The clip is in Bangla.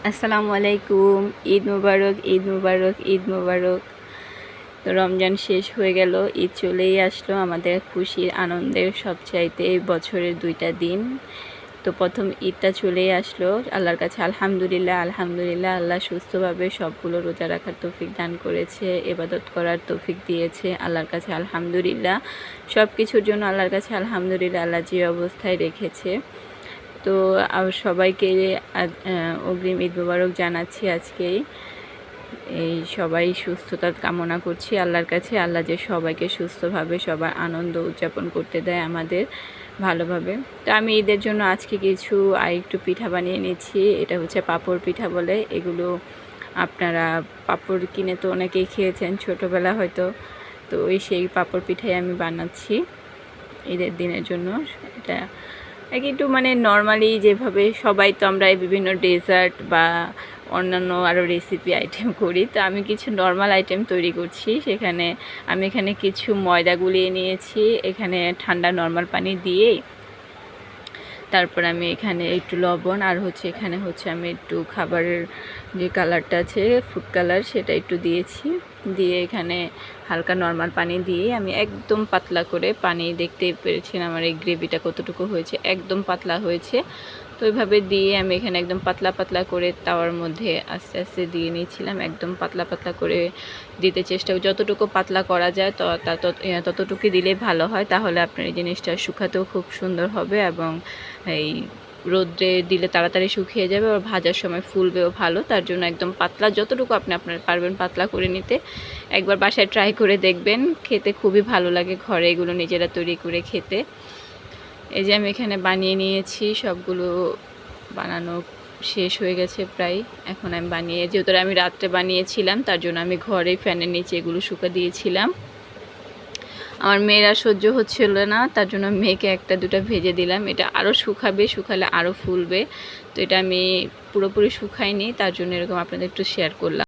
আসসালামু আলাইকুম। ঈদ মুবারক, ঈদ মুবারক, ঈদ মুবারক। তো রমজান শেষ হয়ে গেল, ঈদ চলেই আসলো। আমাদের খুশির আনন্দের সবচাইতে এই বছরের 2টা দিন। তো প্রথম ঈদটা চলেই আসলো। আল্লাহর কাছে আলহামদুলিল্লাহ, আলহামদুলিল্লাহ। আল্লাহ সুস্থভাবে সবগুলো রোজা রাখার তৌফিক দান করেছে, ইবাদত করার তৌফিক দিয়েছে। আল্লাহর কাছে আলহামদুলিল্লাহ। সব কিছুর জন্য আল্লাহর কাছে আলহামদুলিল্লাহ। আল্লাহ যে অবস্থায় রেখেছে। তো সবাইকে অগ্রিম ঈদ মুবারক জানাচ্ছি আজকেই। এই সবাই সুস্থতা কামনা করছি আল্লাহর কাছে। আল্লাহ যে সবাইকে সুস্থভাবে সবার আনন্দ উদযাপন করতে দেয় আমাদের ভালোভাবে। তো আমি ঈদের জন্য আজকে কিছু আরেকটু পিঠা বানিয়ে নিচ্ছি। এটা হচ্ছে পাঁপড় পিঠা বলে। এগুলো আপনারা পাঁপড় কিনে তো অনেকেই খেয়েছেন ছোটোবেলা হয়তো। তো সেই পাঁপড় পিঠাই আমি বানাচ্ছি ঈদের দিনের জন্য। এটা একটু নর্মালি যেভাবে সবাই তো আমরা বিভিন্ন ডেজার্ট বা অন্যান্য আরও রেসিপি আইটেম করি, তো আমি কিছু নর্মাল আইটেম তৈরি করছি। আমি এখানে কিছু ময়দা গুলিয়ে নিয়েছি, এখানে ঠান্ডা নর্মাল পানি দিয়েই। তারপর আমি এখানে একটু লবণ আর এখানে আমি একটু খাবারের যে কালারটা আছে ফুড কালার, সেটা একটু দিয়েছি। দিয়ে এখানে হালকা নর্মাল পানি দিয়ে আমি একদম পাতলা করে পানি, দেখতেই পেরেছেন আমার এই গ্রেভিটা কতটুকু হয়েছে, একদম পাতলা হয়েছে। তো ওইভাবে দিয়ে আমি এখানে একদম পাতলা পাতলা করে তাওয়ার মধ্যে আস্তে আস্তে দিয়ে নিয়েছিলাম। একদম পাতলা পাতলা করে দিতে চেষ্টা, যতটুকু পাতলা করা যায় ততটুকু দিলে ভালো হয়। তাহলে আপনার এই জিনিসটা শুকাতেও খুব সুন্দর হবে এবং এই রোদ্রে দিলে তাড়াতাড়ি শুকিয়ে যাবে, আর ভাজার সময় ফুলবেও ভালো। তার জন্য একদম পাতলা, যতটুকু আপনার পারবেন পাতলা করে নিতে। একবার বাসায় ট্রাই করে দেখবেন, খেতে খুবই ভালো লাগে ঘরে এগুলো নিজেরা তৈরি করে খেতে। এই যে আমি এখানে বানিয়ে নিয়েছি, সবগুলো বানানো শেষ হয়ে গেছে প্রায়। এখন আমি যেহেতু আমি রাত্রে বানিয়েছিলাম, তার জন্য আমি ঘরে ফ্যানের নিচে এগুলো শুকা দিয়েছিলাম। আমার মেয়েরা সহ্য হচ্ছিল না, তার জন্য মেয়েকে 1-2টা ভেজে দিলাম। এটা আরও শুকালে আরও ফুলবে। তো এটা আমি পুরোপুরি শুকাইনি, তার জন্য এরকম আপনাদের একটু শেয়ার করলাম।